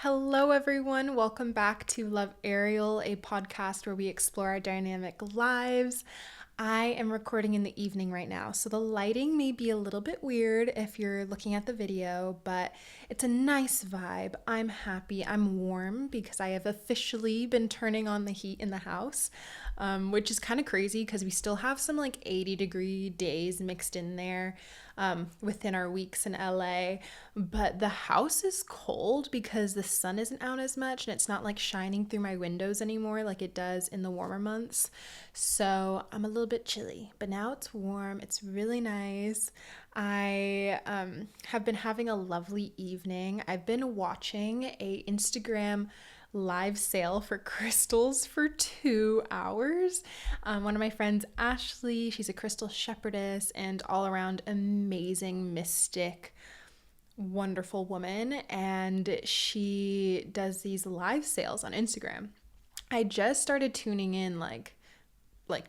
Hello, everyone. Welcome back to Love Ariel, a podcast where we explore our dynamic lives. I am recording in the evening right now, so the lighting may be a little bit weird if you're looking at the video, but it's a nice vibe. I'm happy. I'm warm because I have officially been turning on the heat in the house, which is kind of crazy because we still have some like 80-degree days mixed in there within our weeks in LA. But the house is cold because the sun isn't out as much and it's not like shining through my windows anymore like it does in the warmer months. So I'm a little bit chilly, but now it's warm. It's really nice. I have been having a lovely evening. I've been watching a Instagram live sale for crystals for 2 hours. One of my friends, Ashley, she's a crystal shepherdess and all around amazing mystic wonderful woman, and she does these live sales on Instagram. I just started tuning in like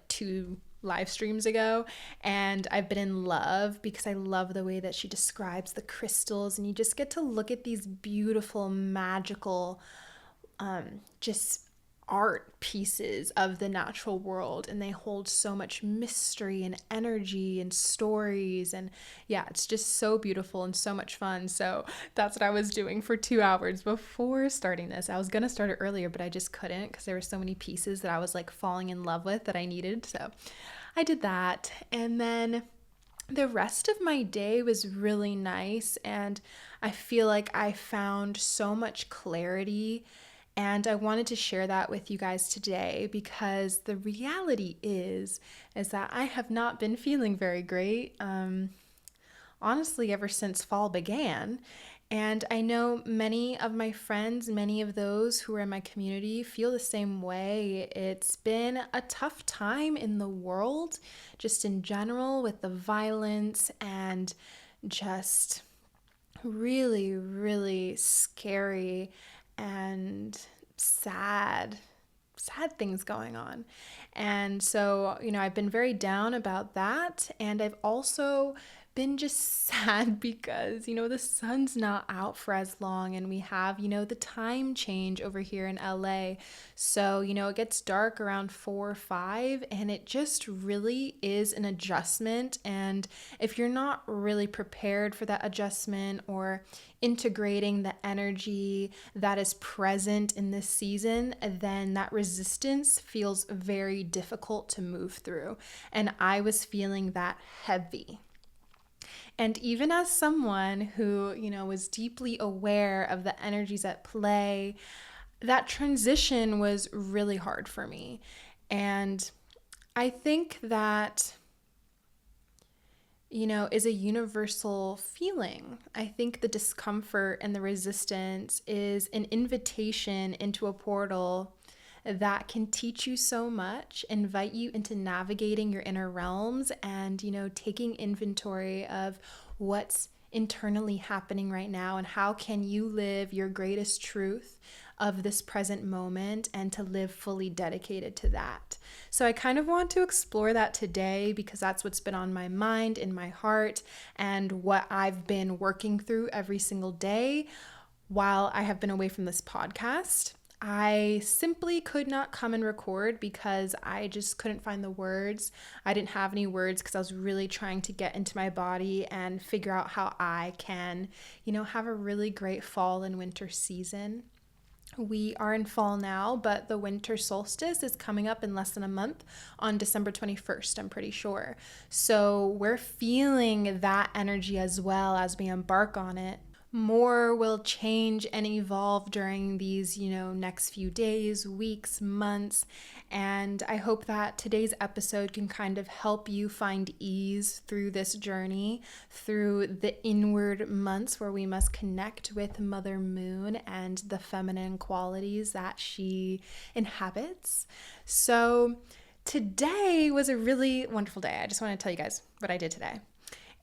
2 live streams ago, and I've been in love because I love the way that she describes the crystals, and you just get to look at these beautiful magical just art pieces of the natural world, and they hold so much mystery and energy and stories, and yeah, it's just so beautiful and so much fun. So that's what I was doing for 2 hours before starting this. I was gonna start it earlier, but I just couldn't because there were so many pieces that I was like falling in love with that I needed. So I did that, and then the rest of my day was really nice, and I feel like I found so much clarity, and I wanted to share that with you guys today because the reality is that I have not been feeling very great, honestly, ever since fall began. And I know many of my friends, many of those who are in my community feel the same way. It's been a tough time in the world, just in general, with the violence and just really, really scary and sad things going on. And so, I've been very down about that. And I've also been just sad because, the sun's not out for as long, and we have, the time change over here in LA. So, it gets dark around 4 or 5, and it just really is an adjustment. And if you're not really prepared for that adjustment or integrating the energy that is present in this season, then that resistance feels very difficult to move through. And I was feeling that heavy. And even as someone who, was deeply aware of the energies at play, that transition was really hard for me. And I think that, is a universal feeling. I think the discomfort and the resistance is an invitation into a portal that can teach you so much, invite you into navigating your inner realms and, taking inventory of what's internally happening right now and how can you live your greatest truth of this present moment and to live fully dedicated to that. So I kind of want to explore that today because that's what's been on my mind, in my heart, and what I've been working through every single day while I have been away from this podcast. I simply could not come and record because I just couldn't find the words. I didn't have any words because I was really trying to get into my body and figure out how I can, have a really great fall and winter season. We are in fall now, but the winter solstice is coming up in less than a month on December 21st, I'm pretty sure. So we're feeling that energy as well as we embark on it. More will change and evolve during these, next few days, weeks, months. And I hope that today's episode can kind of help you find ease through this journey, through the inward months where we must connect with Mother Moon and the feminine qualities that she inhabits. So today was a really wonderful day. I just want to tell you guys what I did today.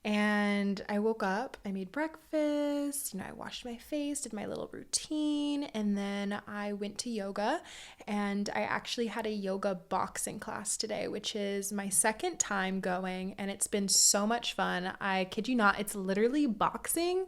And I woke up, I made breakfast, I washed my face, did my little routine, and then I went to yoga, and I actually had a yoga boxing class today, which is my second time going, and it's been so much fun. I kid you not, it's literally boxing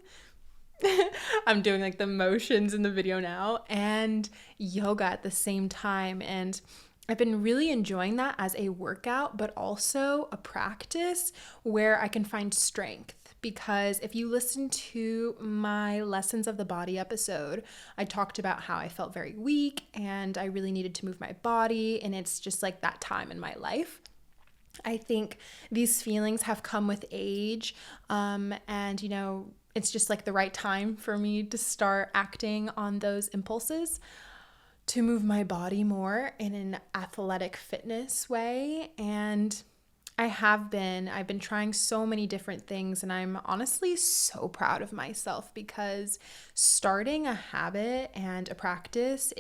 I'm doing like the motions in the video now, and yoga at the same time. And I've been really enjoying that as a workout, but also a practice where I can find strength. Because if you listen to my Lessons of the Body episode, I talked about how I felt very weak and I really needed to move my body. And it's just like that time in my life. I think these feelings have come with age. And, it's just like the right time for me to start acting on those impulses to move my body more in an athletic fitness way. And I've been trying so many different things, and I'm honestly so proud of myself because starting a habit and a practice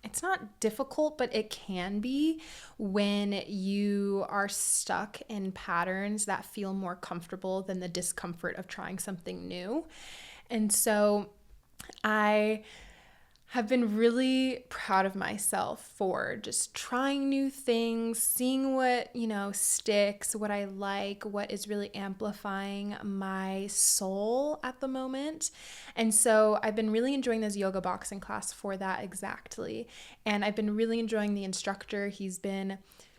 it's not difficult, but it can be when you are stuck in patterns that feel more comfortable than the discomfort of trying something new. And so I have been really proud of myself for just trying new things, seeing what, sticks, what I like, what is really amplifying my soul at the moment. And so I've been really enjoying this yoga boxing class for that exactly. And I've been really enjoying the instructor. He's been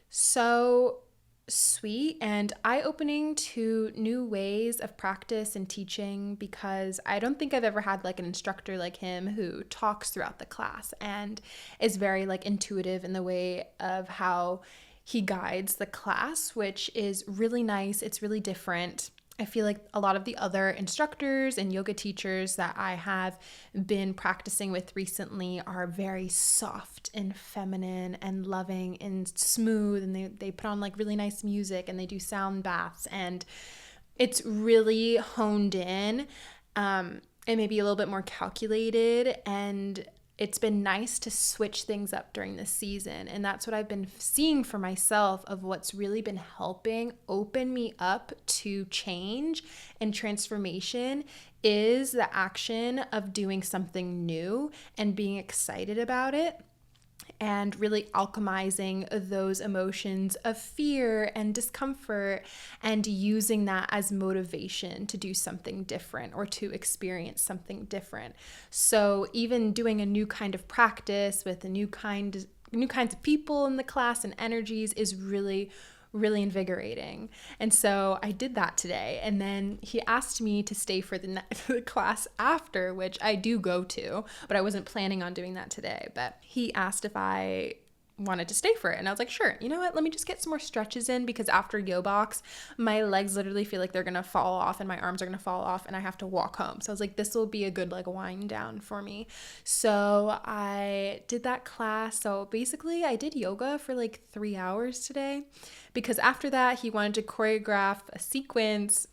so sweet and eye-opening to new ways of practice and teaching, because I don't think I've ever had like an instructor like him who talks throughout the class and is very like intuitive in the way of how he guides the class, which is really nice. It's really different. I feel like a lot of the other instructors and yoga teachers that I have been practicing with recently are very soft and feminine and loving and smooth, and they put on like really nice music and they do sound baths, and it's really honed in and maybe a little bit more calculated, and it's been nice to switch things up during this season. And that's what I've been seeing for myself of what's really been helping open me up to change and transformation is the action of doing something new and being excited about it, and really alchemizing those emotions of fear and discomfort and using that as motivation to do something different or to experience something different. So even doing a new kind of practice with new kinds of people in the class and energies is really invigorating. And so I did that today. And then he asked me to stay for the class after, which I do go to, but I wasn't planning on doing that today. But he asked if I wanted to stay for it. And I was like, sure, you know what? Let me just get some more stretches in, because after Yo Box, my legs literally feel like they're going to fall off and my arms are going to fall off and I have to walk home. So I was like, this will be a good like wind down for me. So I did that class. So basically I did yoga for like 3 hours today, because after that he wanted to choreograph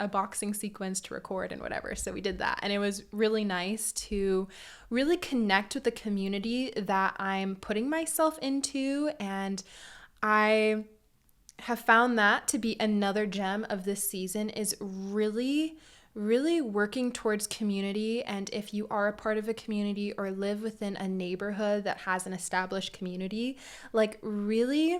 a boxing sequence to record and whatever. So we did that. And it was really nice to really connect with the community that I'm putting myself into. And I have found that to be another gem of this season is really working towards community. And if you are a part of a community or live within a neighborhood that has an established community, like really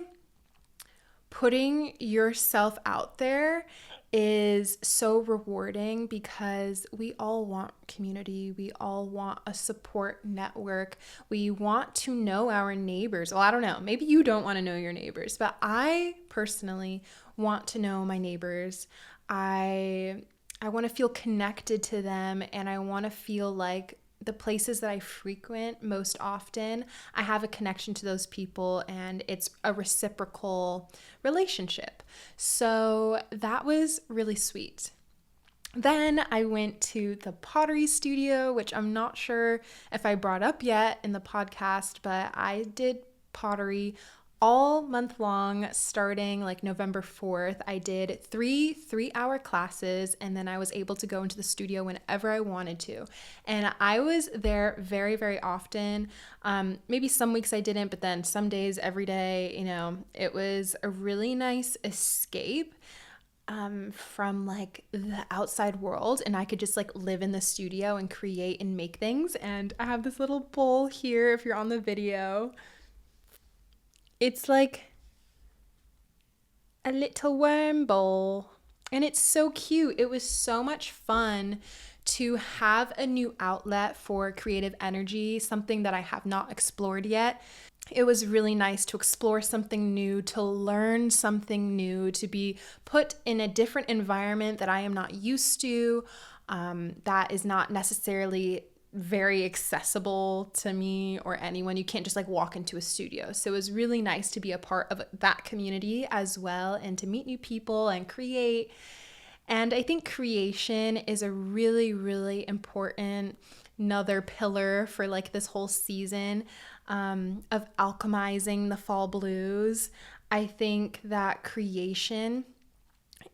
putting yourself out there is so rewarding, because we all want community. We all want a support network. We want to know our neighbors. Well, I don't know. Maybe you don't want to know your neighbors, but I personally want to know my neighbors. I want to feel connected to them, and I want to feel like the places that I frequent most often, I have a connection to those people and it's a reciprocal relationship. So that was really sweet. Then I went to the Pottery Studio, which I'm not sure if I brought up yet in the podcast, but I did pottery all month long, starting like November 4th. I did three-hour classes, and then I was able to go into the studio whenever I wanted to. And I was there very, very often. Maybe some weeks I didn't, but then some days, every day, it was a really nice escape from like the outside world, and I could just like live in the studio and create and make things. And I have this little bowl here if you're on the video. It's like a little worm bowl, and it's so cute. It was so much fun to have a new outlet for creative energy, something that I have not explored yet. It was really nice to explore something new, to learn something new, to be put in a different environment that I am not used to, that is not necessarily very accessible to me or anyone. You can't just like walk into a studio. So it was really nice to be a part of that community as well and to meet new people and create. And I think creation is a really, really important another pillar for like this whole season of alchemizing the fall blues. I think that creation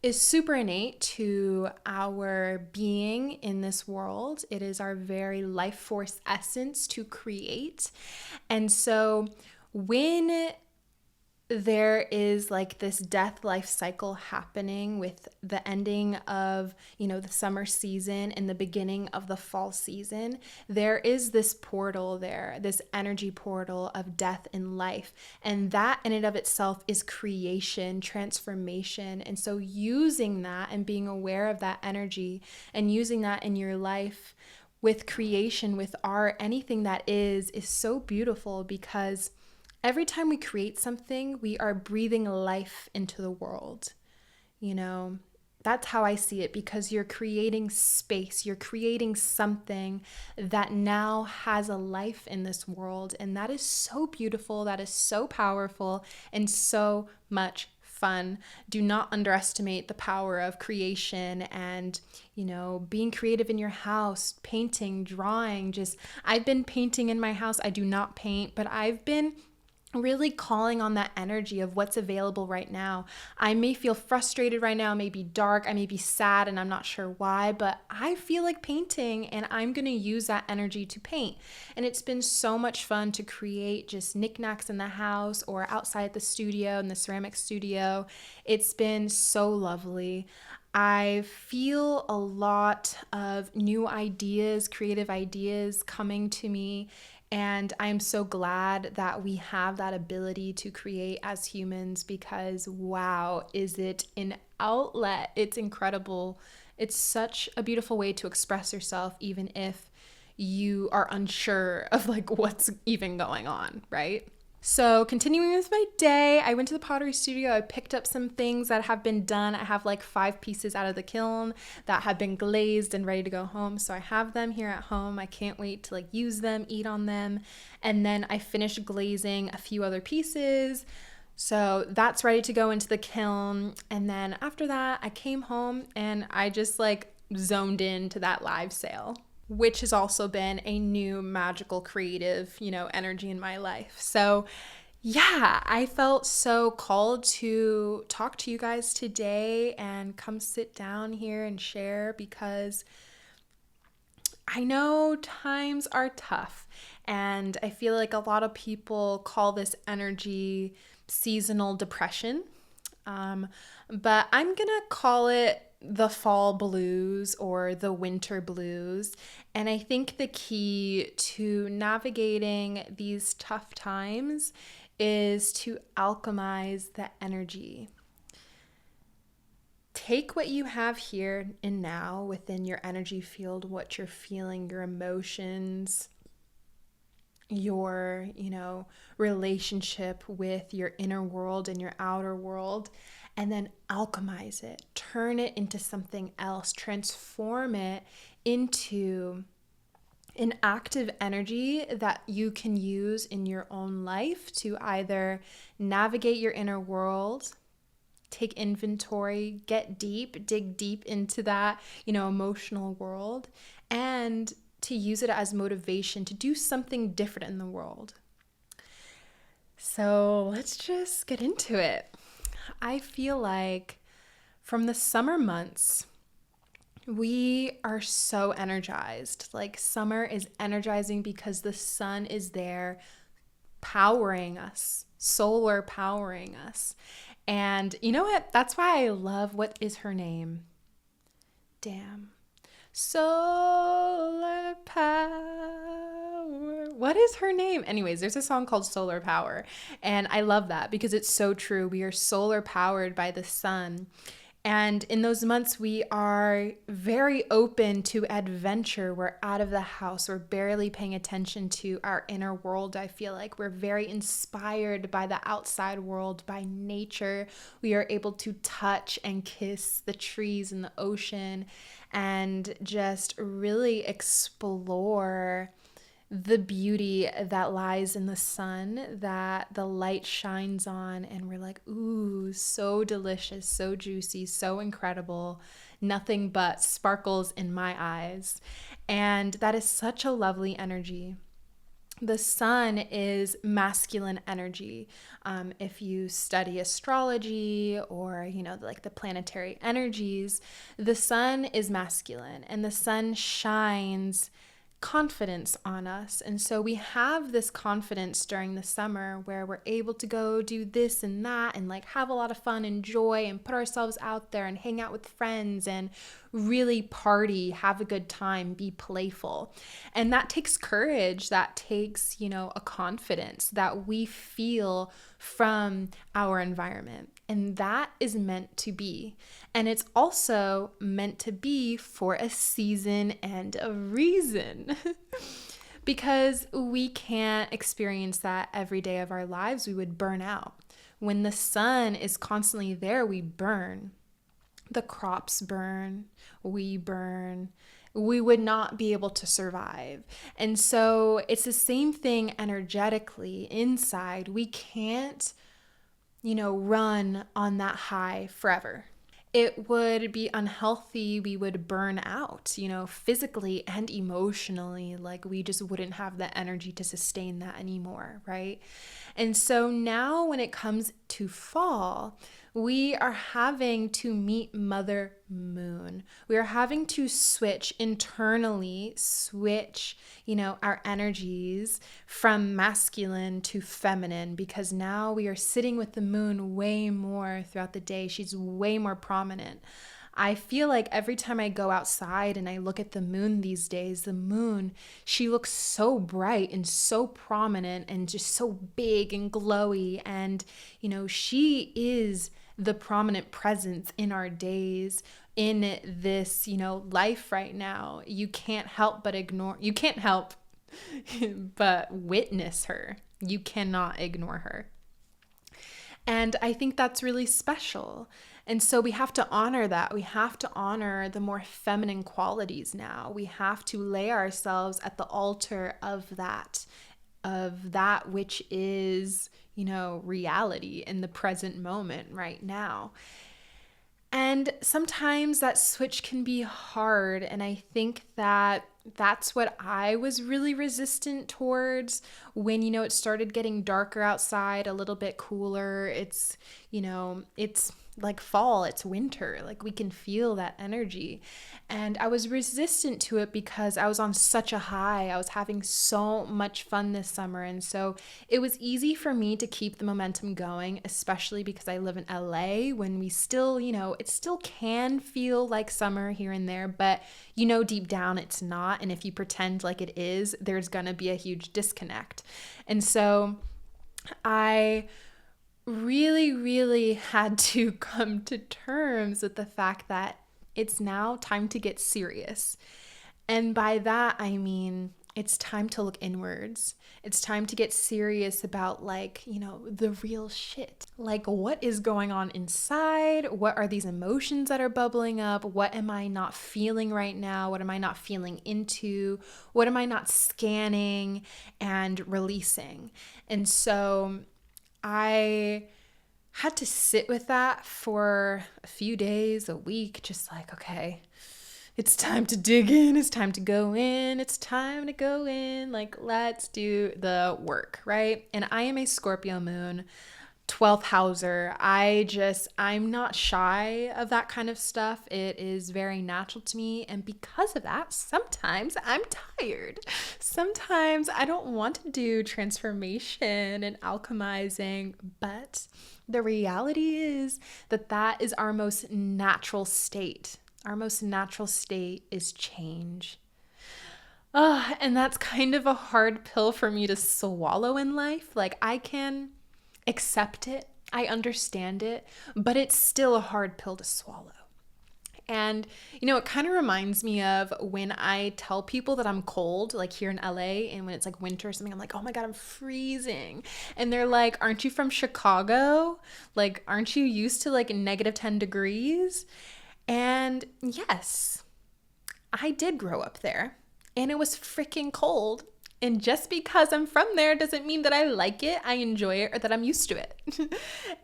is super innate to our being in this world. It is our very life force essence to create. And so when there is like this death life cycle happening with the ending of, the summer season and the beginning of the fall season, there is this portal there, this energy portal of death and life. And that in and of itself is creation, transformation. And so using that and being aware of that energy and using that in your life with creation, with art, anything that is so beautiful, because every time we create something, we are breathing life into the world. That's how I see it, because you're creating space, you're creating something that now has a life in this world. And that is so beautiful, that is so powerful, and so much fun. Do not underestimate the power of creation and, being creative in your house, painting, drawing. I've been painting in my house. I do not paint, but I've been really calling on that energy of what's available right now. I may feel frustrated right now, maybe dark, I may be sad and I'm not sure why, but I feel like painting and I'm going to use that energy to paint. And it's been so much fun to create just knickknacks in the house or outside the studio, in the ceramic studio. It's been so lovely. I feel a lot of new ideas, creative ideas coming to me. And I'm so glad that we have that ability to create as humans, because wow, is it an outlet? It's incredible. It's such a beautiful way to express yourself, even if you are unsure of like what's even going on, right? So continuing with my day, I went to the Pottery Studio. I picked up some things that have been done. I have like 5 pieces out of the kiln that have been glazed and ready to go home. So I have them here at home. I can't wait to like use them, eat on them. And then I finished glazing a few other pieces. So that's ready to go into the kiln. And then after that, I came home and I just like zoned into that live sale, which has also been a new magical creative, energy in my life. So yeah, I felt so called to talk to you guys today and come sit down here and share, because I know times are tough and I feel like a lot of people call this energy seasonal depression. But I'm gonna call it the fall blues or the winter blues. And I think the key to navigating these tough times is to alchemize the energy. Take what you have here and now within your energy field, what you're feeling, your emotions, your, relationship with your inner world and your outer world, and then alchemize it, turn it into something else, transform it into an active energy that you can use in your own life to either navigate your inner world, take inventory, get deep, dig deep into that, emotional world, and to use it as motivation to do something different in the world. So let's just get into it. I feel like from the summer months, we are so energized. Like summer is energizing because the sun is there powering us, solar powering us. And you know what? That's why I love, what is her name? Damn. Solar power. What is her name? Anyways, there's a song called Solar Power. And I love that because it's so true. We are solar powered by the sun. And in those months, we are very open to adventure. We're out of the house. We're barely paying attention to our inner world. I feel like we're very inspired by the outside world, by nature. We are able to touch and kiss the trees and the ocean and just really explore the beauty that lies in the sun, that the light shines on, and we're like, ooh, so delicious, so juicy, so incredible, nothing but sparkles in my eyes. And that is such a lovely energy. The sun is masculine energy. If you study astrology or, like the planetary energies, the sun is masculine and the sun shines confidence on us. And so we have this confidence during the summer where we're able to go do this and that and like have a lot of fun and joy and put ourselves out there and hang out with friends and really party, have a good time, be playful. And that takes courage. That takes, a confidence that we feel from our environment. And that is meant to be. And it's also meant to be for a season and a reason. Because we can't experience that every day of our lives. We would burn out. When the sun is constantly there, we burn. The crops burn, we burn. We would not be able to survive. And so it's the same thing energetically inside. We can't run on that high forever. It would be unhealthy. We would burn out, physically and emotionally. Like we just wouldn't have the energy to sustain that anymore, right? And so now when it comes to fall, we are having to meet Mother Moon. We are having to switch internally, our energies from masculine to feminine, because now we are sitting with the moon way more throughout the day. She's way more prominent. I feel like every time I go outside and I look at the moon these days, the moon, she looks so bright and so prominent and just so big and glowy. And, she is the prominent presence in our days, in this, life right now. You can't help but witness her. You cannot ignore her. And I think that's really special. And so we have to honor that. We have to honor the more feminine qualities now. We have to lay ourselves at the altar of that which is, reality in the present moment right now. And sometimes that switch can be hard. And I think that that's what I was really resistant towards when, it started getting darker outside, a little bit cooler. It's like fall, it's winter, like we can feel that energy. And I was resistant to it because I was on such a high. I was having so much fun this summer. And so it was easy for me to keep the momentum going, especially because I live in LA when we still, it still can feel like summer here and there, but deep down it's not. And if you pretend like it is, there's gonna be a huge disconnect. And so I really, really had to come to terms with the fact that it's now time to get serious. And by that, I mean, it's time to look inwards. It's time to get serious about the real shit. Like what is going on inside? What are these emotions that are bubbling up? What am I not feeling right now? What am I not feeling into? What am I not scanning and releasing? And so I had to sit with that for a few days, a week, just like, okay, it's time to dig in. It's time to go in. It's time to go in. Like, let's do the work, right? And I am a Scorpio moon, 12th houser. I'm not shy of that kind of stuff. It is very natural to me. And because of that, sometimes I'm tired. Sometimes I don't want to do transformation and alchemizing, but the reality is that is our most natural state. Our most natural state is change. And that's kind of a hard pill for me to swallow in life. Like I can accept it. I understand it, but it's still a hard pill to swallow. And, it kind of reminds me of when I tell people that I'm cold, like here in LA, and when it's like winter or something, I'm like, oh my God, I'm freezing. And they're like, aren't you from Chicago? Like, aren't you used to like -10 degrees? And yes, I did grow up there and it was freaking cold. And just because I'm from there doesn't mean that I like it, I enjoy it, or that I'm used to it.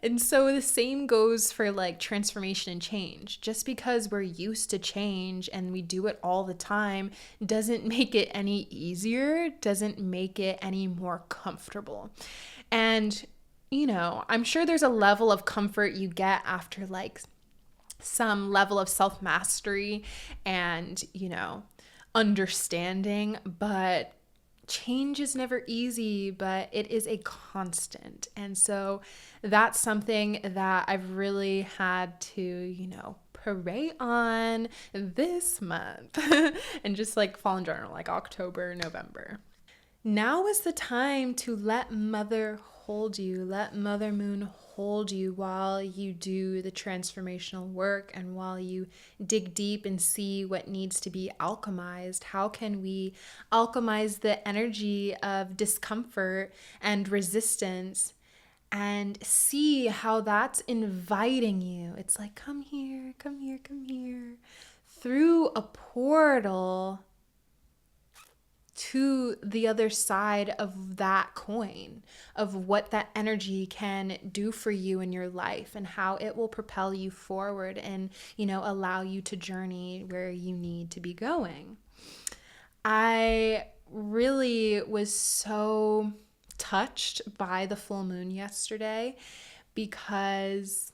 And so the same goes for like transformation and change. Just because we're used to change and we do it all the time doesn't make it any easier, doesn't make it any more comfortable. And, I'm sure there's a level of comfort you get after like some level of self-mastery and, understanding, but change is never easy, but it is a constant. And so that's something that I've really had to, pray on this month and just like fall in journal, like October, November. Now is the time to let Mother hold you, let Mother Moon hold you while you do the transformational work and while you dig deep and see what needs to be alchemized. How can we alchemize the energy of discomfort and resistance and see how that's inviting you? It's like, come here, come here, come here, through a portal to the other side of that coin, of what that energy can do for you in your life and how it will propel you forward and, allow you to journey where you need to be going. I really was so touched by the full moon yesterday because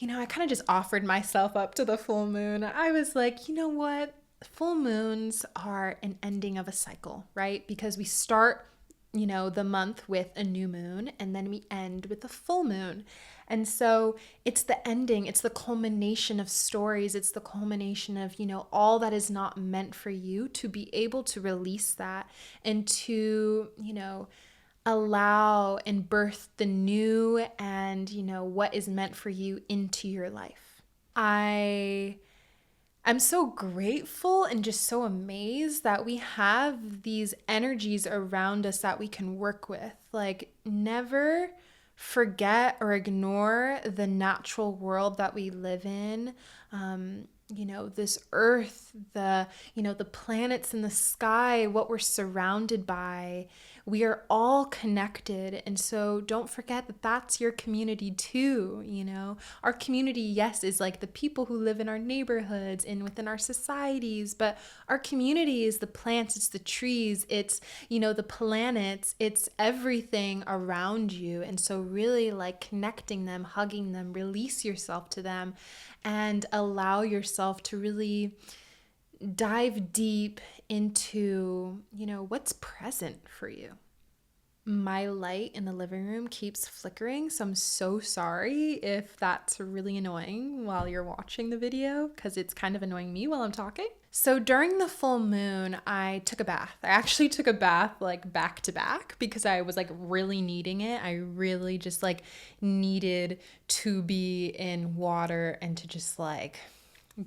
I kind of just offered myself up to the full moon. I was like, you know what? Full moons are an ending of a cycle, right? Because we start, the month with a new moon and then we end with a full moon. And so it's the ending, it's the culmination of stories, it's the culmination of, all that is not meant for you, to be able to release that and to, allow and birth the new and, what is meant for you into your life. I'm so grateful and just so amazed that we have these energies around us that we can work with. Like, never forget or ignore the natural world that we live in. This earth, the planets in the sky, what we're surrounded by. We are all connected. And so don't forget that that's your community too. Our community, yes, is like the people who live in our neighborhoods and within our societies, but our community is the plants, it's the trees, it's, the planets, it's everything around you. And so really like connecting them, hugging them, release yourself to them and allow yourself to really dive deep into, what's present for you. My light in the living room keeps flickering, so I'm so sorry if that's really annoying while you're watching the video, because it's kind of annoying me while I'm talking. So during the full moon, I took a bath. I actually took a bath like back to back because I was like really needing it. I really just like needed to be in water and to just like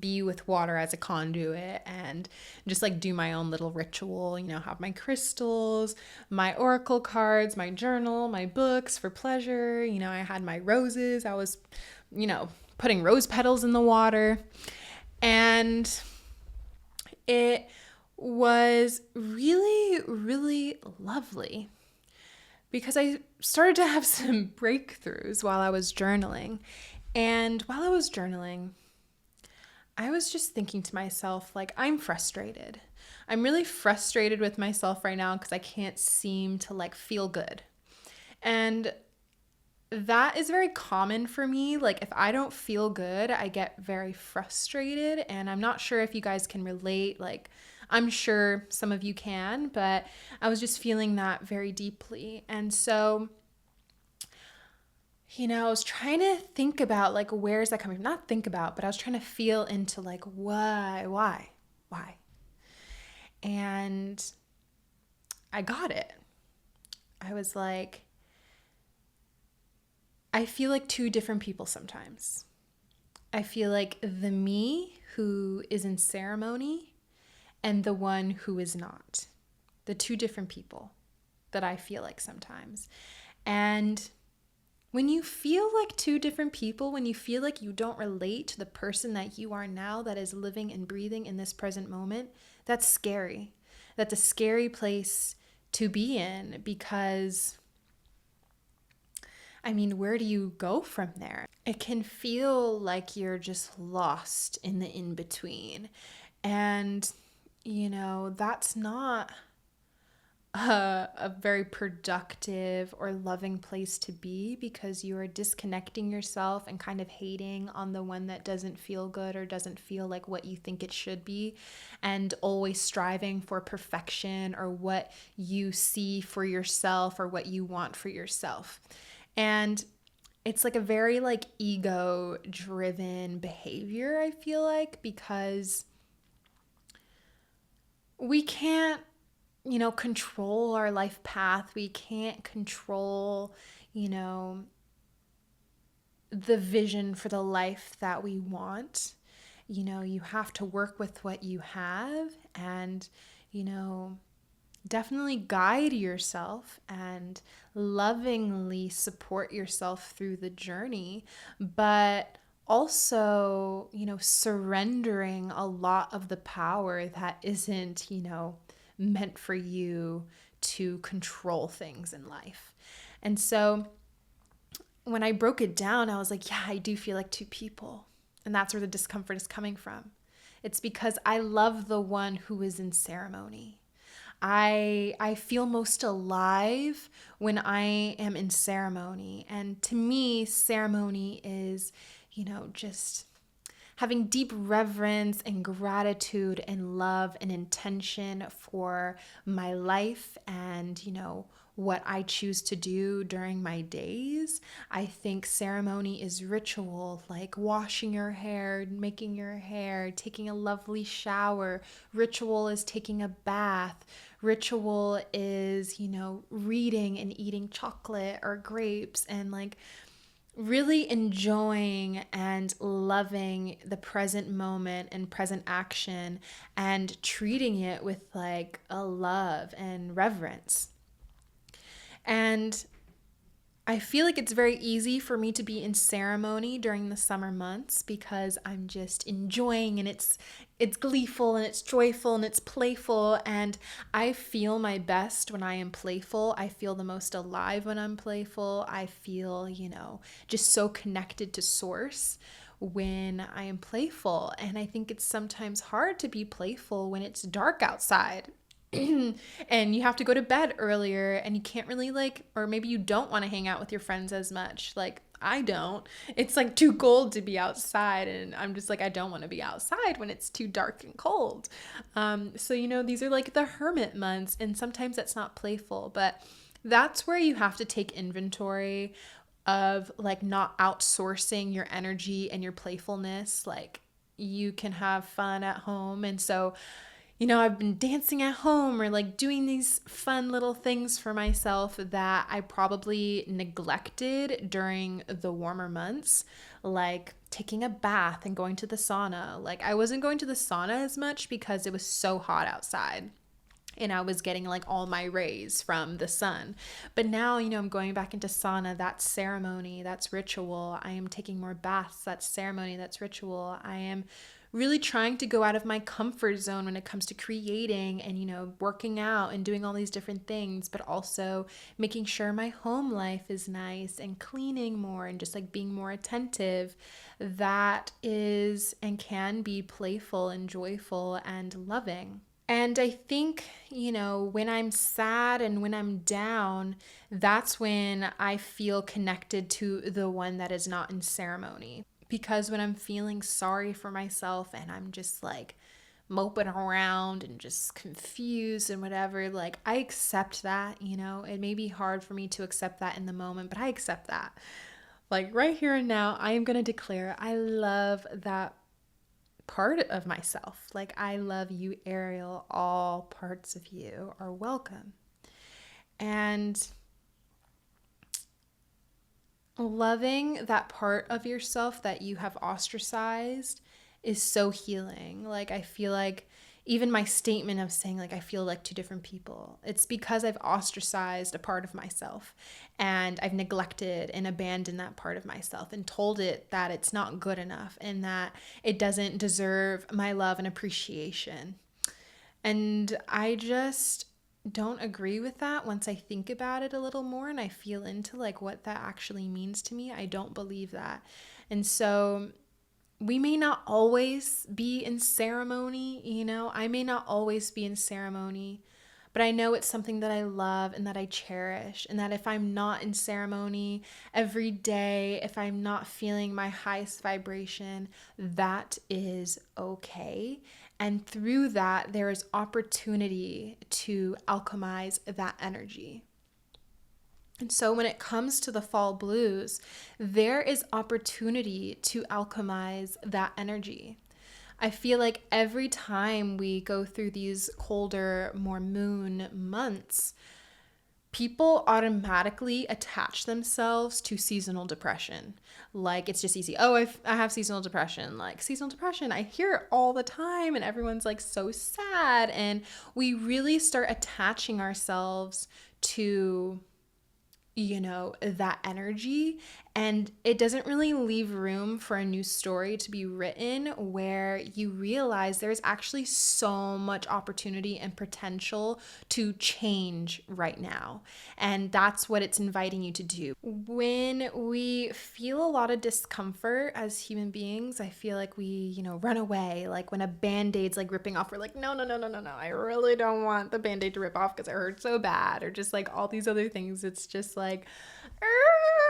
be with water as a conduit and just like do my own little ritual, have my crystals, my oracle cards, my journal, my books for pleasure. I had my roses. I was, putting rose petals in the water. And it was really, really lovely because I started to have some breakthroughs while I was journaling. And while I was journaling, I was just thinking to myself, like, I'm frustrated. I'm really frustrated with myself right now because I can't seem to like feel good. And that is very common for me. Like, if I don't feel good, I get very frustrated. And I'm not sure if you guys can relate. Like, I'm sure some of you can, but I was just feeling that very deeply. And so, I was trying to think about like, where is that coming from? Not think about, but I was trying to feel into like, why? And I got it. I was like, I feel like two different people sometimes. I feel like the me who is in ceremony and the one who is not. The two different people that I feel like sometimes. And when you feel like two different people, when you feel like you don't relate to the person that you are now that is living and breathing in this present moment, that's scary. That's a scary place to be in because, I mean, where do you go from there? It can feel like you're just lost in the in-between. And, that's not a very productive or loving place to be because you are disconnecting yourself and kind of hating on the one that doesn't feel good or doesn't feel like what you think it should be, and always striving for perfection or what you see for yourself or what you want for yourself. And it's like a very like ego driven behavior, I feel like, because we can't control our life path. We can't control, the vision for the life that we want. You have to work with what you have and, definitely guide yourself and lovingly support yourself through the journey, but also, surrendering a lot of the power that isn't, meant for you to control things in life. And so when I broke it down, I was like, yeah, I do feel like two people. And that's where the discomfort is coming from. It's because I love the one who is in ceremony. I feel most alive when I am in ceremony. And to me, ceremony is, just having deep reverence and gratitude and love and intention for my life and, what I choose to do during my days. I think ceremony is ritual, like washing your hair, making your hair, taking a lovely shower. Ritual is taking a bath. Ritual is, reading and eating chocolate or grapes and like really enjoying and loving the present moment and present action and treating it with like a love and reverence. And I feel like it's very easy for me to be in ceremony during the summer months because I'm just enjoying and it's gleeful and it's joyful and it's playful, and I feel my best when I am playful. I feel the most alive when I'm playful. I feel, just so connected to source when I am playful. And I think it's sometimes hard to be playful when it's dark outside. And you have to go to bed earlier and you can't really or maybe you don't want to hang out with your friends as much. Like I don't. It's like too cold to be outside and I'm just like, I don't want to be outside when it's too dark and cold. So, these are like the hermit months, and sometimes that's not playful, but that's where you have to take inventory of like not outsourcing your energy and your playfulness. Like you can have fun at home. And so I've been dancing at home or like doing these fun little things for myself that I probably neglected during the warmer months, like taking a bath and going to the sauna. Like I wasn't going to the sauna as much because it was so hot outside and I was getting like all my rays from the sun. But now, I'm going back into sauna. That's ceremony, that's ritual. I am taking more baths. That's ceremony, that's ritual. I am really trying to go out of my comfort zone when it comes to creating and, working out and doing all these different things, but also making sure my home life is nice and cleaning more and just like being more attentive. That is and can be playful and joyful and loving. And I think, when I'm sad and when I'm down, that's when I feel connected to the one that is not in ceremony. Because when I'm feeling sorry for myself and I'm just like moping around and just confused and whatever, like I accept that, it may be hard for me to accept that in the moment, but I accept that. Like right here and now, I am going to declare I love that part of myself. Like I love you, Ariel. All parts of you are welcome. And Loving that part of yourself that you have ostracized is so healing. Like, I feel like even my statement of saying, like, I feel like two different people, it's because I've ostracized a part of myself and I've neglected and abandoned that part of myself and told it that it's not good enough and that it doesn't deserve my love and appreciation. And I just don't agree with that once I think about it a little more and I feel into like what that actually means to me. I don't believe that. And so we may not always be in ceremony, you know, I may not always be in ceremony, but I know it's something that I love and that I cherish. And that if I'm not in ceremony every day, if I'm not feeling my highest vibration, that is okay. And through that, there is opportunity to alchemize that energy. And so when it comes to the fall blues, there is opportunity to alchemize that energy. I feel like every time we go through these colder, more moon months, people automatically attach themselves to seasonal depression. Like, it's just easy. Oh, I have seasonal depression. Like, seasonal depression, I hear it all the time, and everyone's like so sad. And we really start attaching ourselves to, you know, that energy, and it doesn't really leave room for a new story to be written where you realize there's actually so much opportunity and potential to change right now. And that's what it's inviting you to do. When we feel a lot of discomfort as human beings, I feel like we, you know, run away. Like when a band-aid's like ripping off, we're like, no, no, no, no, no, no. I really don't want the band-aid to rip off because it hurts so bad. Or just like all these other things. It's just like,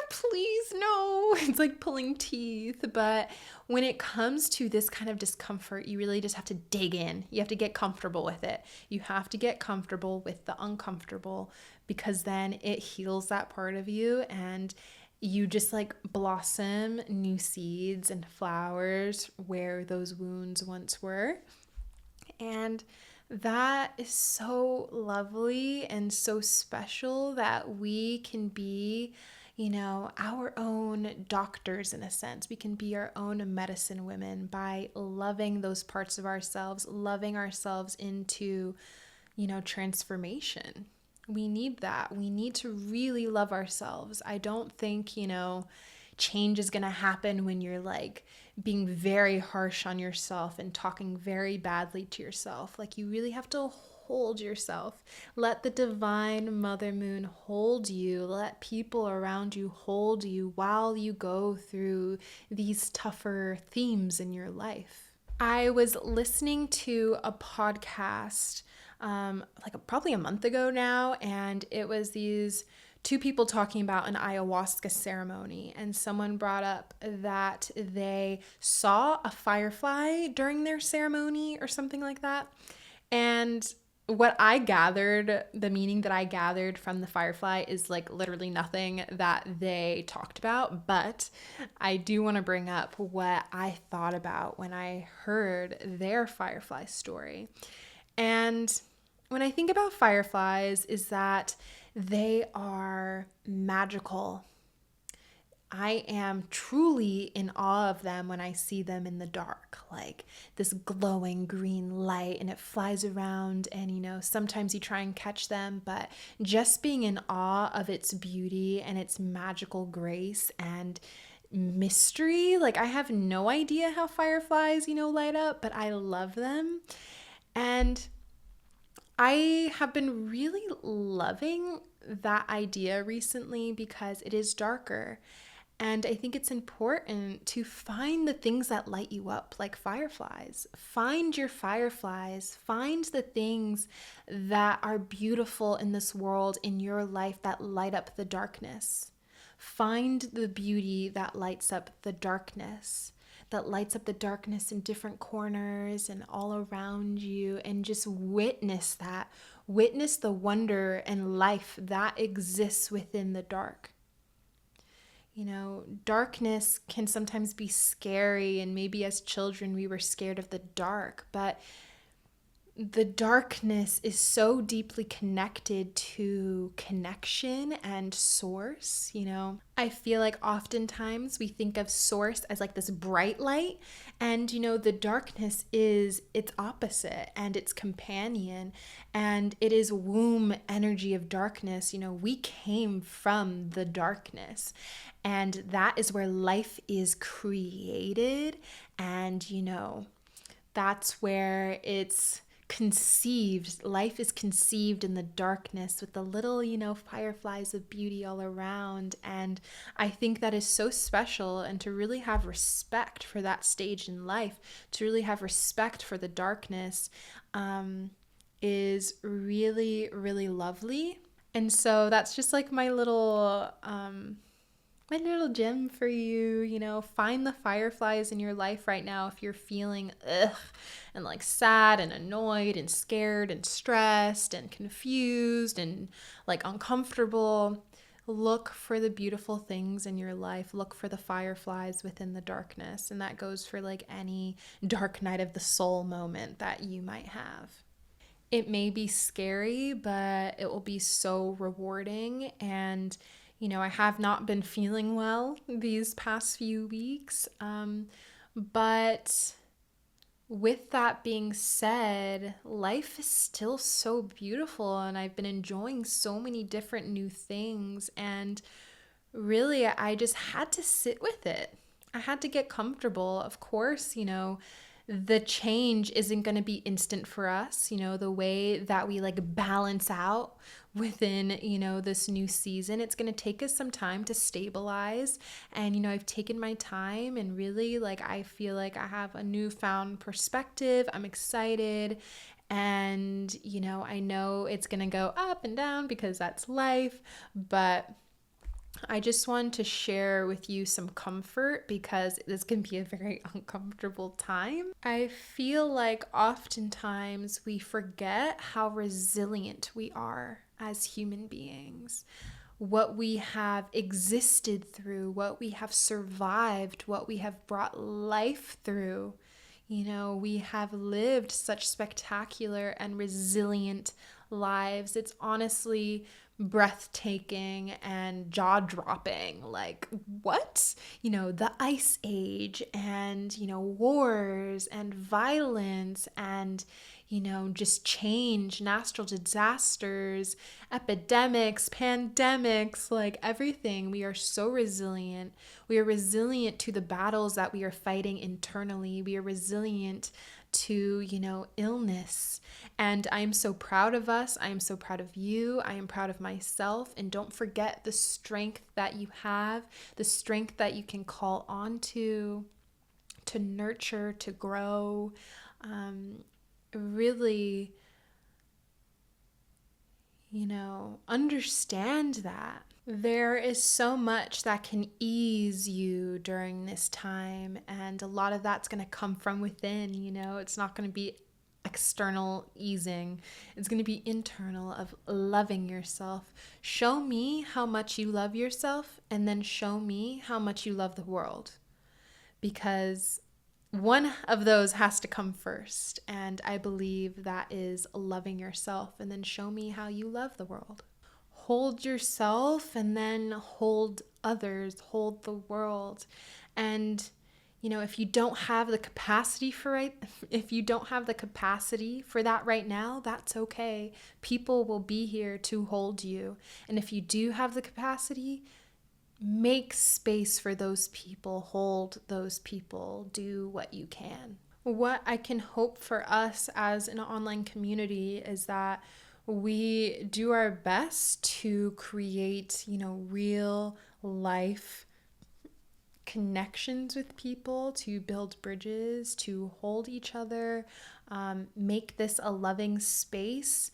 please no. It's like pulling teeth. But when it comes to this kind of discomfort, you really just have to dig in. You have to get comfortable with it. You have to get comfortable with the uncomfortable, because then it heals that part of you and you just like blossom new seeds and flowers where those wounds once were. And that is so lovely and so special that we can be, you know, our own doctors in a sense. We can be our own medicine women by loving those parts of ourselves, loving ourselves into, you know, transformation. We need that. We need to really love ourselves. I don't think, you know, change is going to happen when you're like being very harsh on yourself and talking very badly to yourself. Like, you really have to hold yourself. Let the divine mother moon hold you. Let people around you hold you while you go through these tougher themes in your life. I was listening to a podcast probably a month ago now, and it was these two people talking about an ayahuasca ceremony, and someone brought up that they saw a firefly during their ceremony or something like that. And what I gathered, the meaning that I gathered from the firefly is like literally nothing that they talked about, but I do want to bring up what I thought about when I heard their firefly story. And when I think about fireflies, is that they are magical. I am truly in awe of them when I see them in the dark, like this glowing green light, and it flies around, and you know, sometimes you try and catch them, but just being in awe of its beauty and its magical grace and mystery. Like, I have no idea how fireflies, you know, light up, but I love them. And I have been really loving that idea recently because it is darker. And I think it's important to find the things that light you up, like fireflies. Find your fireflies. Find the things that are beautiful in this world, in your life, that light up the darkness. Find the beauty that lights up the darkness, that lights up the darkness in different corners and all around you, and just witness that. Witness the wonder and life that exists within the dark. You know, darkness can sometimes be scary, and maybe as children we were scared of the dark, but the darkness is so deeply connected to connection and source. I feel like oftentimes we think of source as like this bright light, and the darkness is its opposite and its companion, and it is womb energy of darkness. We came from the darkness, and that is where life is created, and that's where it's conceived. Life is conceived in the darkness with the little, fireflies of beauty all around. And I think that is so special. And to really have respect for that stage in life, to really have respect for the darkness, is really, really lovely. And so that's just like my little gem for you. Find the fireflies in your life right now if you're feeling and like sad and annoyed and scared and stressed and confused and like uncomfortable. Look for the beautiful things in your life. Look for the fireflies within the darkness. And that goes for like any dark night of the soul moment that you might have. It may be scary, but it will be so rewarding. And I have not been feeling well these past few weeks. But with that being said, life is still so beautiful, and I've been enjoying so many different new things. And really, I just had to sit with it. I had to get comfortable. Of course, the change isn't going to be instant for us. The way that we like balance out within, this new season, it's going to take us some time to stabilize. And, I've taken my time, and really, like, I feel like I have a newfound perspective. I'm excited. And, I know it's going to go up and down because that's life, but I just wanted to share with you some comfort because this can be a very uncomfortable time. I feel like oftentimes we forget how resilient we are as human beings. What we have existed through, what we have survived, what we have brought life through. We have lived such spectacular and resilient lives. It's honestly breathtaking and jaw-dropping. Like, what? The Ice Age and, wars and violence and, just change, natural disasters, epidemics, pandemics, like everything. We are so resilient. We are resilient to the battles that we are fighting internally. We are resilient to, illness. And I am so proud of us. I am so proud of you. I am proud of myself. And don't forget the strength that you have, the strength that you can call on to nurture, to grow. Really, understand that. There is so much that can ease you during this time, and a lot of that's going to come from within. It's not going to be external easing. It's going to be internal of loving yourself. Show me how much you love yourself, and then show me how much you love the world. Because one of those has to come first, and I believe that is loving yourself, and then show me how you love the world. Hold yourself, and then hold others, hold the world. And if you don't have the capacity for that right now, that's okay. People will be here to hold you. And if you do have the capacity, make space for those people, hold those people, do what you can. What I can hope for us as an online community is that we do our best to create, real life connections with people, to build bridges, to hold each other, make this a loving space.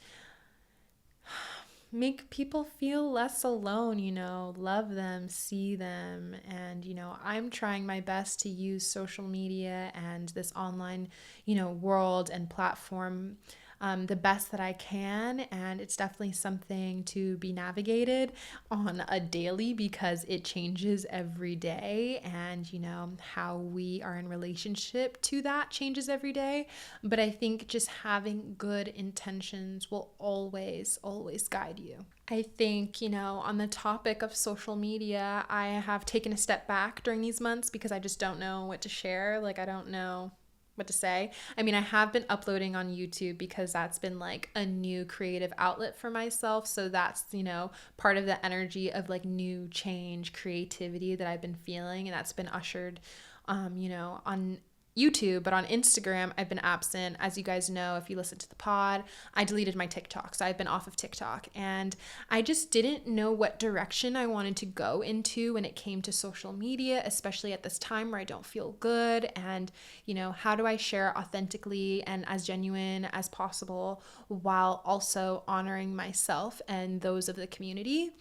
Make people feel less alone, love them, see them. And, I'm trying my best to use social media and this online, world and platform the best that I can. And it's definitely something to be navigated on a daily because it changes every day. And, how we are in relationship to that changes every day. But I think just having good intentions will always, always guide you. I think, on the topic of social media, I have taken a step back during these months because I just don't know what to share. Like, I don't know what to say. I mean, I have been uploading on YouTube because that's been like a new creative outlet for myself. So that's, part of the energy of like new change, creativity that I've been feeling. And that's been ushered, on YouTube, but on Instagram, I've been absent. As you guys know, if you listen to the pod, I deleted my TikTok. So I've been off of TikTok and I just didn't know what direction I wanted to go into when it came to social media, especially at this time where I don't feel good. And, how do I share authentically and as genuine as possible while also honoring myself and those of the community?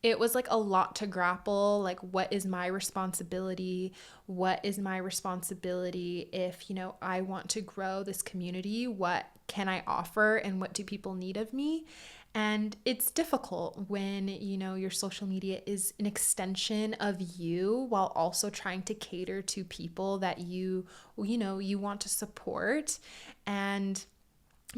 It was like a lot to grapple. Like, what is my responsibility? What is my responsibility if, I want to grow this community? What can I offer and what do people need of me? And it's difficult when, your social media is an extension of you while also trying to cater to people that you want to support and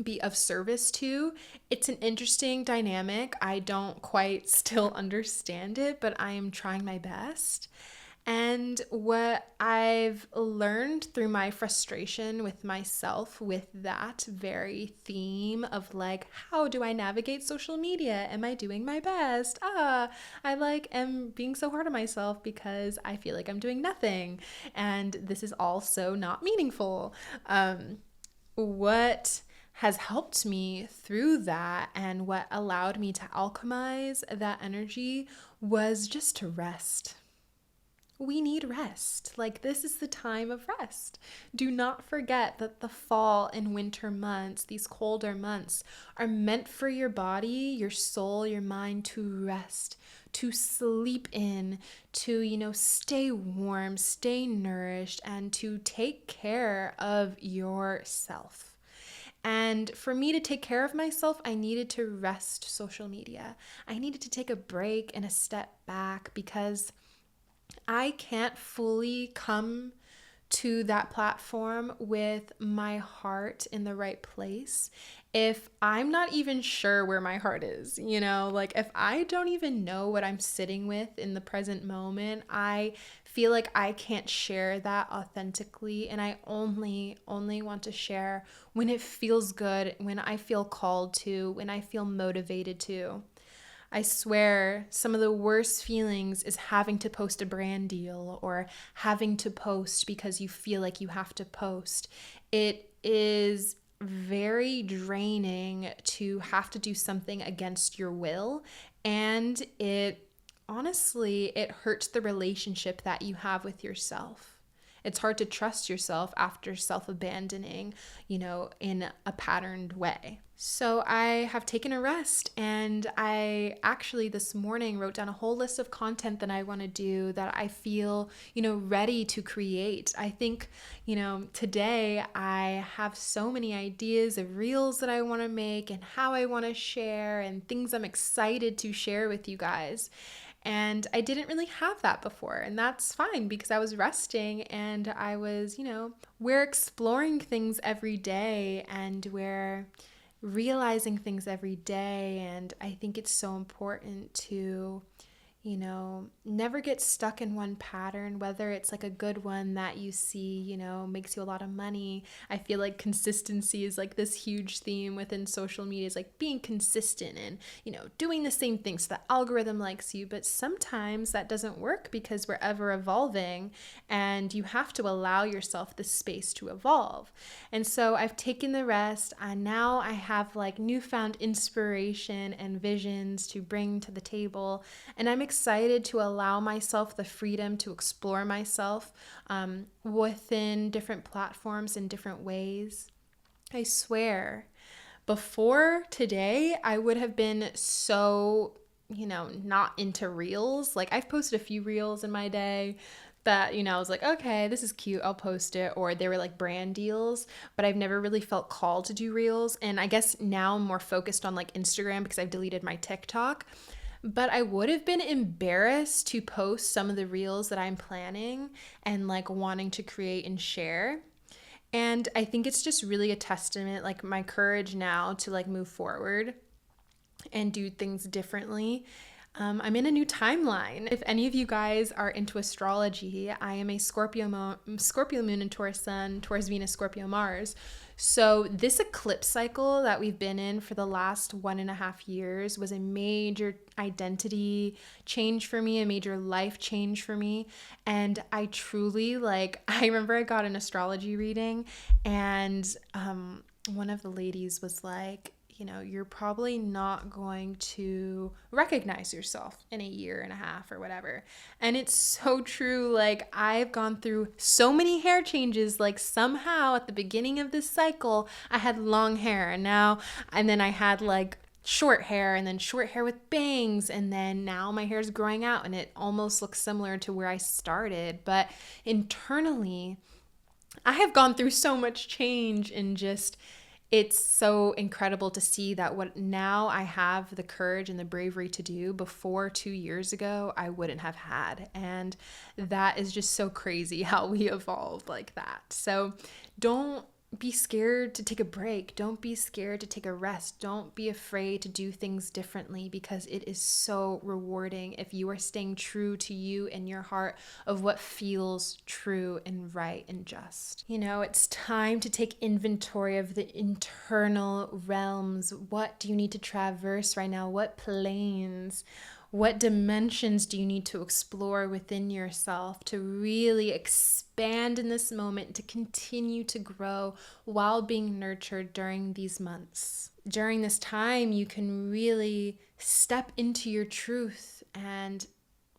be of service to. It's an interesting dynamic. I don't quite still understand it, but I am trying my best. And what I've learned through my frustration with myself with that very theme of like, how do I navigate social media? Am I doing my best? I am being so hard on myself because I feel like I'm doing nothing. And this is also not meaningful. What has helped me through that and what allowed me to alchemize that energy was just to rest. We need rest. Like, this is the time of rest. Do not forget that the fall and winter months, these colder months, are meant for your body, your soul, your mind to rest, to sleep in, to, stay warm, stay nourished, and to take care of yourself. And for me to take care of myself, I needed to rest social media. I needed to take a break and a step back because I can't fully come to that platform with my heart in the right place if I'm not even sure where my heart is, like if I don't even know what I'm sitting with in the present moment, I feel like I can't share that authentically. And I only want to share when it feels good, when I feel called to, when I feel motivated to. I swear some of the worst feelings is having to post a brand deal or having to post because you feel like you have to post. It is very draining to have to do something against your will, and it hurts the relationship that you have with yourself. It's hard to trust yourself after self-abandoning, in a patterned way. So I have taken a rest, and I actually this morning wrote down a whole list of content that I want to do that I feel, ready to create. I think, today I have so many ideas of reels that I want to make and how I want to share and things I'm excited to share with you guys. And I didn't really have that before. And that's fine because I was resting and I was, we're exploring things every day and we're realizing things every day. And I think it's so important to, never get stuck in one pattern, whether it's like a good one that you see, makes you a lot of money. I feel like consistency is like this huge theme within social media, is like being consistent and, doing the same thing so the algorithm likes you. But sometimes that doesn't work because we're ever evolving and you have to allow yourself the space to evolve. And so I've taken the rest and now I have like newfound inspiration and visions to bring to the table. And I'm excited to allow myself the freedom to explore myself within different platforms in different ways. I swear, before today, I would have been so, not into reels. Like I've posted a few reels in my day, that, I was like, okay, this is cute, I'll post it. Or they were like brand deals, but I've never really felt called to do reels. And I guess now I'm more focused on like Instagram because I've deleted my TikTok. But I would have been embarrassed to post some of the reels that I'm planning and like wanting to create and share. And I think it's just really a testament, like my courage now to like move forward and do things differently. I'm in a new timeline. If any of you guys are into astrology, I am a Scorpio moon and Taurus sun, Taurus Venus, Scorpio Mars. So this eclipse cycle that we've been in for the last 1.5 years was a major identity change for me, a major life change for me. And I truly I remember I got an astrology reading and one of the ladies was like, you're probably not going to recognize yourself in a year and a half or whatever. And it's so true. Like, I've gone through so many hair changes. Like, somehow at the beginning of this cycle, I had long hair and then I had like short hair and then short hair with bangs. And then now my hair is growing out and it almost looks similar to where I started. But internally, I have gone through so much change and just it's so incredible to see that what now I have the courage and the bravery to do before 2 years ago, I wouldn't have had. And that is just so crazy how we evolved like that. So don't be scared to take a break. Don't be scared to take a rest. Don't be afraid to do things differently because it is so rewarding if you are staying true to you and your heart of what feels true and right and just. It's time to take inventory of the internal realms. What do you need to traverse right now? What planes? What dimensions do you need to explore within yourself to really expand in this moment, to continue to grow while being nurtured during these months? During this time, you can really step into your truth and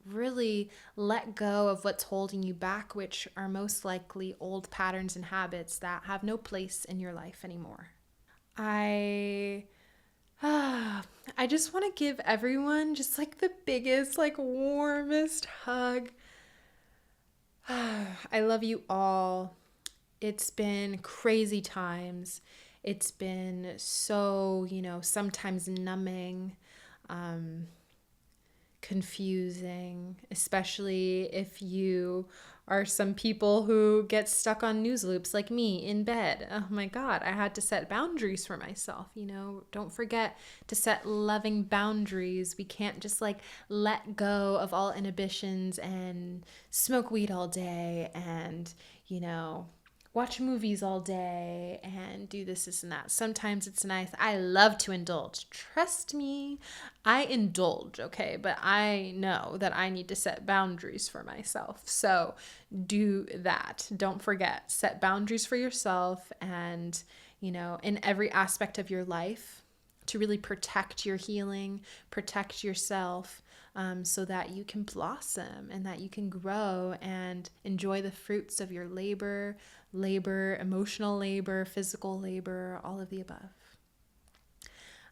really let go of what's holding you back, which are most likely old patterns and habits that have no place in your life anymore. I just want to give everyone just like the biggest, warmest hug. I love you all. It's been crazy times. It's been so, sometimes numbing, confusing, especially if you are some people who get stuck on news loops like me in bed. Oh my God, I had to set boundaries for myself. Don't forget to set loving boundaries. We can't just let go of all inhibitions and smoke weed all day and, watch movies all day and do this and that. Sometimes it's nice. I love to indulge. Trust me, I indulge, okay? But I know that I need to set boundaries for myself. So do that. Don't forget, set boundaries for yourself and, in every aspect of your life to really protect your healing, protect yourself, so that you can blossom and that you can grow and enjoy the fruits of your labor, emotional labor, physical labor, all of the above.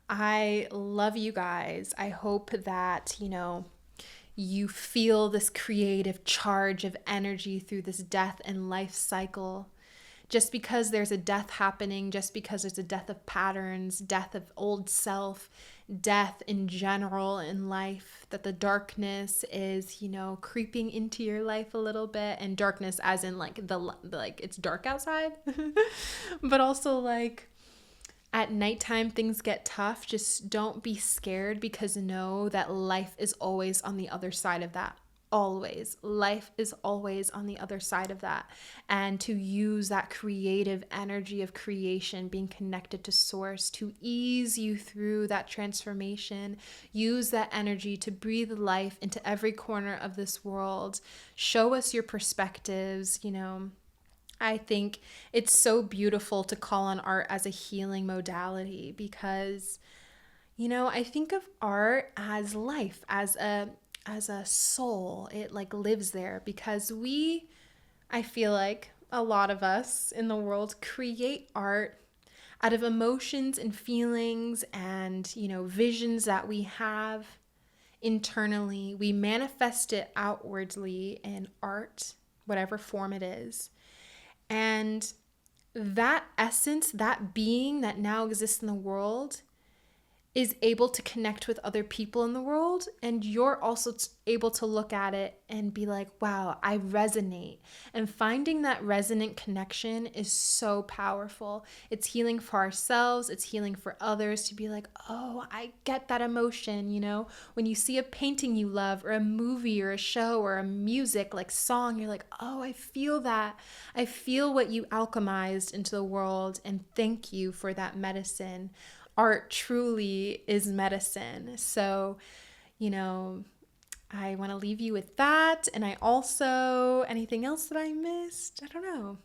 I love you guys. I hope that, you feel this creative charge of energy through this death and life cycle. Just because there's a death happening, just because there's a death of patterns, death of old self, death in general in life, that the darkness is, creeping into your life a little bit. And darkness as in it's dark outside, but also at nighttime things get tough. Just don't be scared because know that life is always on the other side of that. Always. Life is always on the other side of that. And to use that creative energy of creation, being connected to source, to ease you through that transformation. Use that energy to breathe life into every corner of this world. Show us your perspectives, I think it's so beautiful to call on art as a healing modality because, I think of art as life, as a soul. It lives there because I feel like a lot of us in the world create art out of emotions and feelings and, visions that we have internally. We manifest it outwardly in art whatever form it is. And that essence, that being that now exists in the world, is able to connect with other people in the world, and you're also able to look at it and be like, wow, I resonate. And finding that resonant connection is so powerful. It's healing for ourselves, it's healing for others, to be like, oh, I get that emotion. When you see a painting you love, or a movie or a show or a music like song, you're like, oh, I feel that. I feel what you alchemized into the world, and thank you for that medicine. Art truly is medicine. So, I want to leave you with that. And I also, anything else that I missed? I don't know.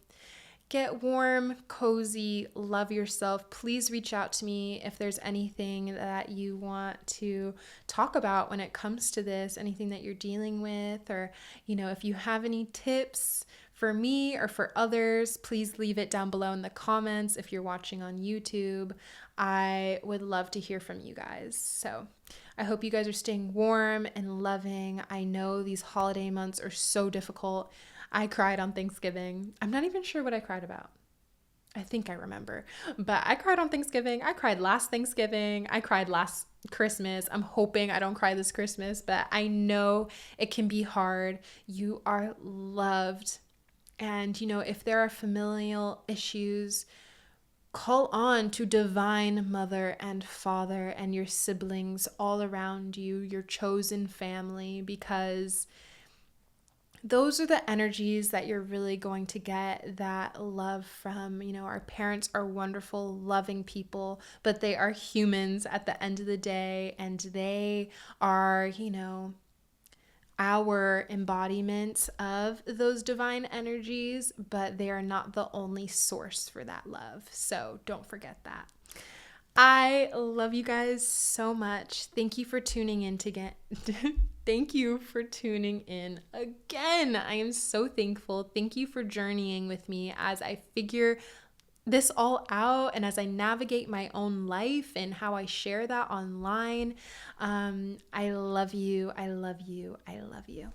Get warm, cozy, love yourself. Please reach out to me if there's anything that you want to talk about when it comes to this, anything that you're dealing with, or, if you have any tips for me or for others, please leave it down below in the comments. If you're watching on YouTube, I would love to hear from you guys. So I hope you guys are staying warm and loving. I know these holiday months are so difficult. I cried on Thanksgiving. I'm not even sure what I cried about. I think I remember, but I cried on Thanksgiving. I cried last Thanksgiving. I cried last Christmas. I'm hoping I don't cry this Christmas, but I know it can be hard. You are loved. And, if there are familial issues, call on to divine mother and father and your siblings all around you, your chosen family, because those are the energies that you're really going to get that love from. Our parents are wonderful, loving people, but they are humans at the end of the day, and they are, our embodiment of those divine energies, but they are not the only source for that love. So don't forget that. I love you guys so much. Thank you for tuning in again. Thank you for tuning in again. I am so thankful. Thank you for journeying with me as I figure this all out, and as I navigate my own life and how I share that online. I love you. I love you. I love you.